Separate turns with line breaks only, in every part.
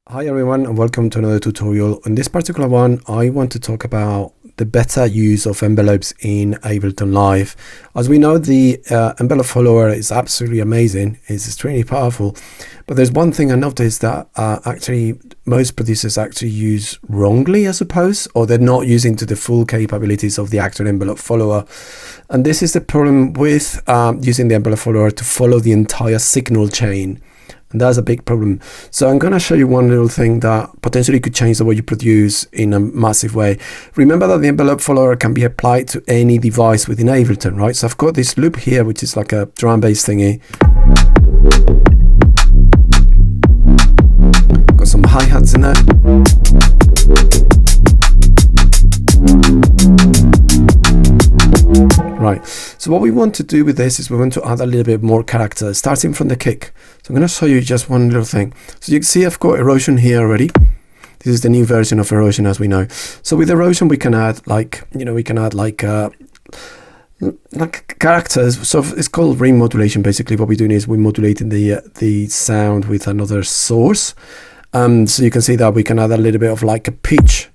Hi everyone and welcome to another tutorial. In this particular one I want to talk about the better use of envelopes in Ableton Live. As we know, the envelope follower is absolutely amazing, it's extremely powerful, but there's one thing I noticed that actually most producers actually use wrongly, I suppose, or they're not using to the full capabilities of the actual envelope follower. And this is the problem with using the envelope follower to follow the entire signal chain. And that's a big problem. So I'm going to show you one little thing that potentially could change the way you produce in a massive way. Remember that the envelope follower can be applied to any device within Ableton, right? So I've got this loop here, which is like a drum bass thingy. Got some hi-hats in there. Right, so what we want to do with this is we want to add a little bit more character, starting from the kick. So I'm going to show you just one little thing. So you can see I've got erosion here already. This is the new version of erosion, as we know. So with erosion, we can add like characters. So it's called ring modulation. Basically, what we're doing is we're modulating the sound with another source. So you can see that we can add a little bit of like a pitch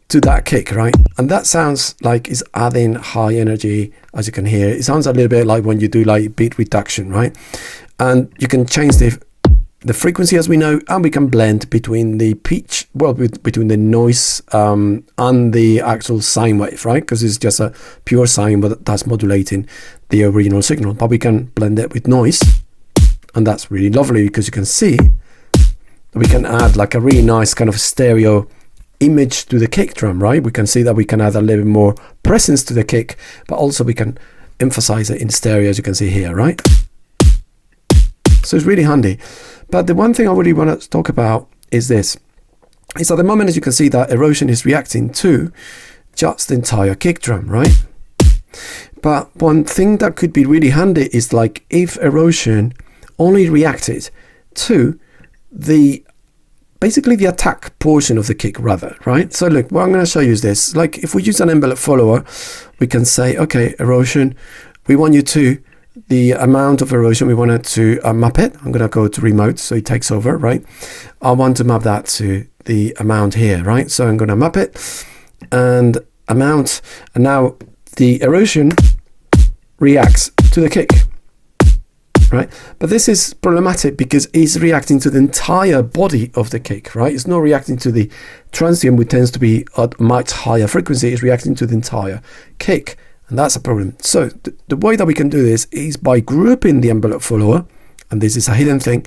to that kick, right? And that sounds like it's adding high energy, as you can hear. It sounds a little bit like when you do like beat reduction, right? And you can change the frequency, as we know, and we can blend between the pitch, well, between the noise and the actual sine wave, right? Because it's just a pure sine, but that's modulating the original signal. But we can blend it with noise, and that's really lovely because you can see we can add like a really nice kind of stereo image to the kick drum, right? We can see that we can add a little bit more presence to the kick, but also we can emphasize it in stereo, as you can see here, right? So it's really handy. But the one thing I really want to talk about is this. It's at the moment, as you can see, that erosion is reacting to just the entire kick drum, right? But one thing that could be really handy is like if erosion only reacted to basically the attack portion of the kick rather, right? So look, what I'm going to show you is this. Like if we use an envelope follower, we can say, okay, erosion, we want you to, the amount of erosion, we want it to map it. I'm going to go to remote, so it takes over, right? I want to map that to the amount here, right? So I'm going to map it and amount, and now the erosion reacts to the kick. Right, but this is problematic because it's reacting to the entire body of the kick, right? It's not reacting to the transient, which tends to be at much higher frequency. It's reacting to the entire kick, and that's a problem. So the way that we can do this is by grouping the envelope follower, and this is a hidden thing.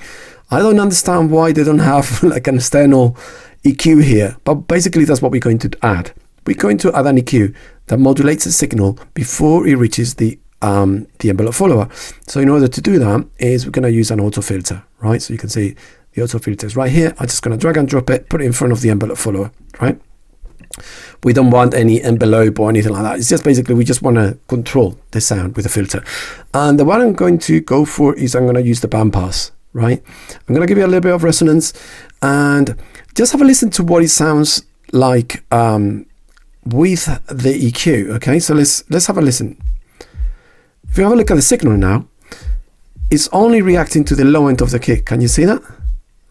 I don't understand why they don't have like an external EQ here, but basically that's what we're going to add. We're going to add an EQ that modulates the signal before it reaches the envelope follower. So in order to do that is we're going to use an auto filter, right? So you can see the auto filter is right here. I'm just going to drag and drop it, put it in front of the envelope follower, right? We don't want any envelope or anything like that. It's just basically we just want to control the sound with a filter. And the one I'm going to go for is I'm going to use the band pass, right? I'm going to give you a little bit of resonance and just have a listen to what it sounds like with the EQ. Okay, so let's have a listen. If you have a look at the signal now, it's only reacting to the low end of the kick. Can you see that?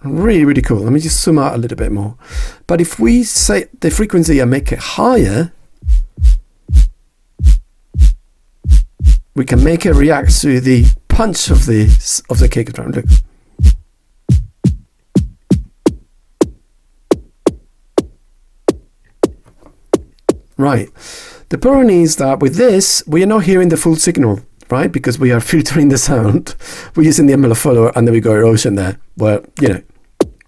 Really, really cool. Let me just zoom out a little bit more. But if we say the frequency and make it higher, we can make it react to the punch of the kick drum. Look. Right. The problem is that with this, we are not hearing the full signal, right? Because we are filtering the sound. We're using the envelope follower and then we got erosion there. Well, you know,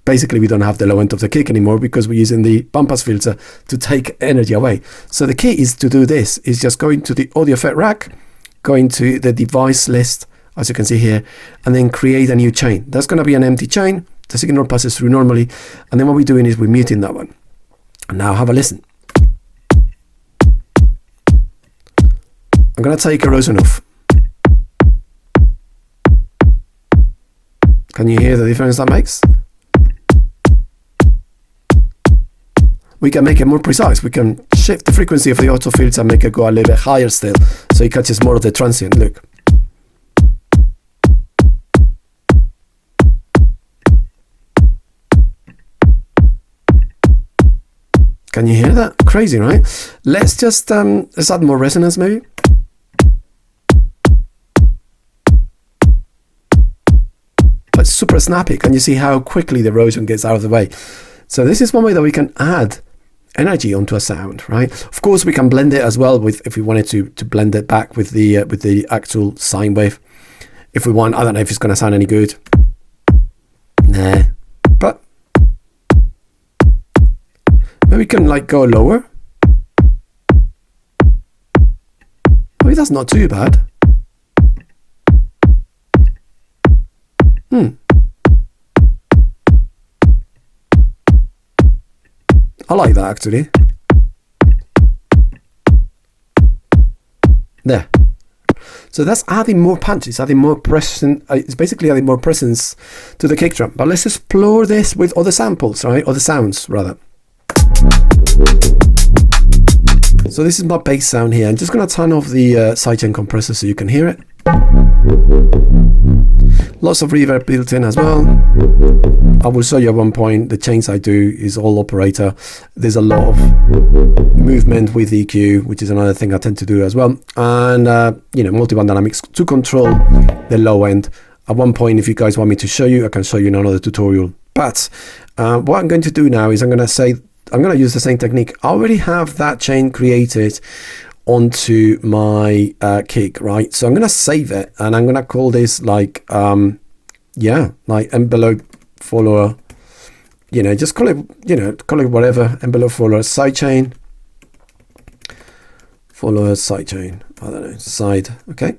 basically we don't have the low end of the kick anymore because we're using the band pass filter to take energy away. So the key is to do this, is just going to the audio effect rack, going to the device list, as you can see here, and then create a new chain. That's going to be an empty chain. The signal passes through normally. And then what we're doing is we're muting that one. And now have a listen. I'm going to take erosion off. Can you hear the difference that makes? We can make it more precise. We can shift the frequency of the auto filter and make it go a little bit higher still, so it catches more of the transient. Look. Can you hear that? Crazy, right? Let's just let's add more resonance maybe. But super snappy. Can you see how quickly the erosion gets out of the way? So this is one way that we can add energy onto a sound, right? Of course, we can blend it as well with, if we wanted to blend it back with the actual sine wave. If we want, I don't know if it's going to sound any good. Nah, but maybe we can like go lower. Maybe that's not too bad. I like that actually. There. So that's adding more punch, it's adding more presence, it's basically adding more presence to the kick drum. But let's explore this with other samples, right? Other sounds, rather. So this is my bass sound here. I'm just going to turn off the sidechain compressor so you can hear it. Lots of reverb built in as well. I will show you at one point the chains I do is all operator. There's a lot of movement with EQ, which is another thing I tend to do as well. And you know, multiband dynamics to control the low end. At one point, if you guys want me to show you, I can show you in another tutorial. But what I'm going to do now is I'm going to use the same technique. I already have that chain created onto my kick, right? So I'm going to save it and I'm going to call this like like envelope follower, you know, just call it whatever, envelope follower sidechain, follower sidechain, I don't know, side. Okay.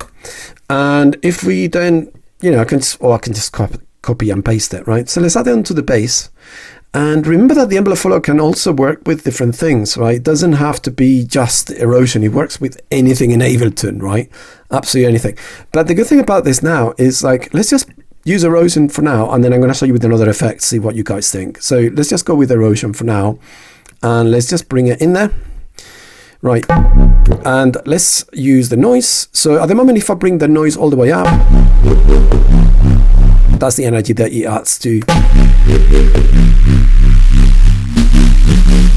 And if we then, you know, I can just copy and paste it, right? So let's add it onto the bass. And remember that the envelope follower can also work with different things, right? It doesn't have to be just erosion. It works with anything in Ableton, right? Absolutely anything. But the good thing about this now is like, let's just use erosion for now. And then I'm going to show you with another effect, see what you guys think. So let's just go with erosion for now. And let's just bring it in there. Right. And let's use the noise. So at the moment, if I bring the noise all the way up, that's the energy that it adds to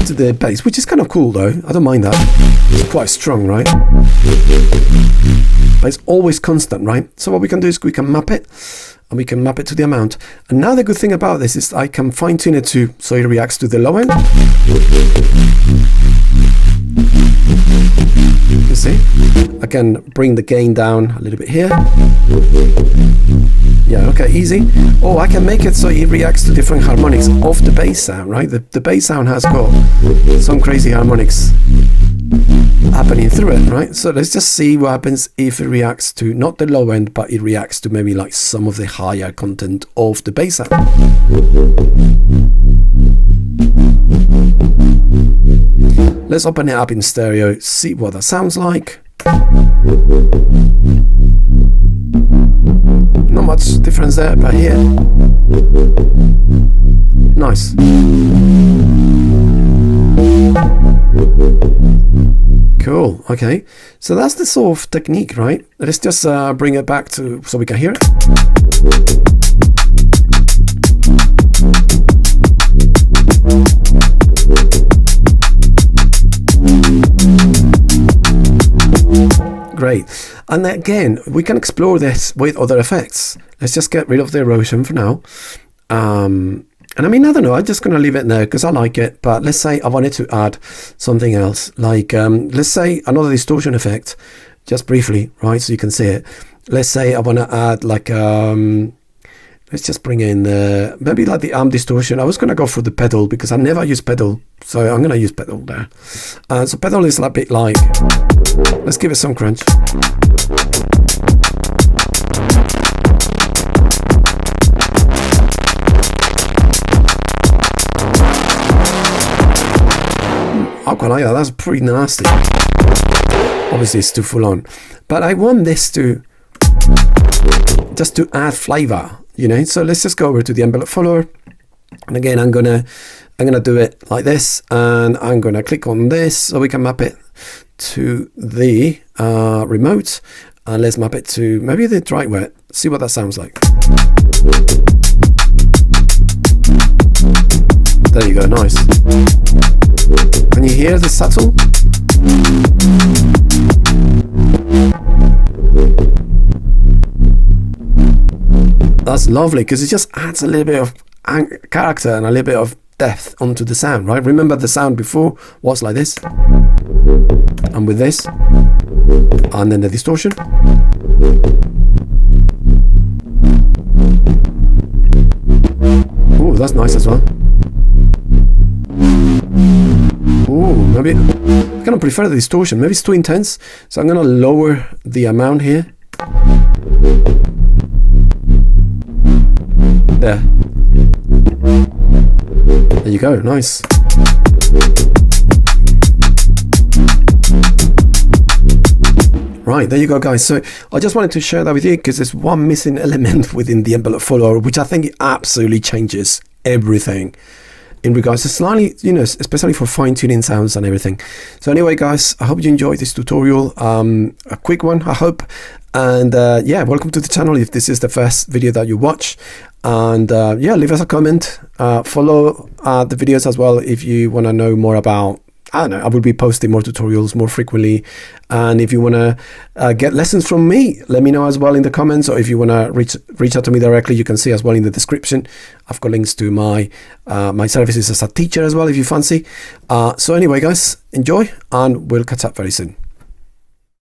the bass, which is kind of cool though. I don't mind that. It's quite strong, right? But it's always constant, right? So what we can do is we can map it, and we can map it to the amount. And now the good thing about this is I can fine tune it so it reacts to the low end. You see? I can bring the gain down a little bit here. Yeah, okay, easy. Oh, I can make it so it reacts to different harmonics of the bass sound, right? The bass sound has got some crazy harmonics happening through it, right? So let's just see what happens if it reacts to not the low end, but it reacts to maybe like some of the higher content of the bass sound. Let's open it up in stereo, see what that sounds like. Not much difference there, but here, nice. Cool. Okay, so that's the sort of technique, right? Let's just bring it back to so we can hear it. Great. And again, we can explore this with other effects. Let's just get rid of the erosion for now. And I mean, I don't know, I'm just going to leave it there because I like it. But let's say I wanted to add something else, like let's say another distortion effect, just briefly, right? So you can see it. Let's say I want to add like, let's just bring in maybe like the arm distortion. I was going to go for the pedal because I never use pedal. So I'm going to use pedal there. So pedal is a bit like, let's give it some crunch. I quite like that. That's pretty nasty. Obviously, it's too full on. But I want this to just to add flavor, you know. So let's just go over to the envelope follower. And again, I'm gonna do it like this, and I'm gonna click on this so we can map it to the remote, and let's map it to maybe the dry wet. See what that sounds like. There you go, nice. Can you hear the subtle? That's lovely, because it just adds a little bit of character and a little bit of depth onto the sound, right? Remember the sound before was like this, and with this, and then the distortion. Oh, that's nice as well. Oh, maybe I kind of prefer the distortion. Maybe it's too intense, so I'm gonna lower the amount here. There. There you go, nice. Right, there you go, guys. So I just wanted to share that with you because there's one missing element within the envelope follower, which I think absolutely changes everything in regards to slightly, you know, especially for fine-tuning sounds and everything. So anyway, guys, I hope you enjoyed this tutorial. A quick one, I hope. And yeah, welcome to the channel if this is the first video that you watch. And yeah, leave us a comment, follow the videos as well if you want to know more about, I don't know, I will be posting more tutorials more frequently. And if you want to get lessons from me, let me know as well in the comments, or if you want to reach out to me directly, you can see as well in the description. I've got links to my my services as a teacher as well if you fancy. So anyway, guys, enjoy, and we'll catch up very soon.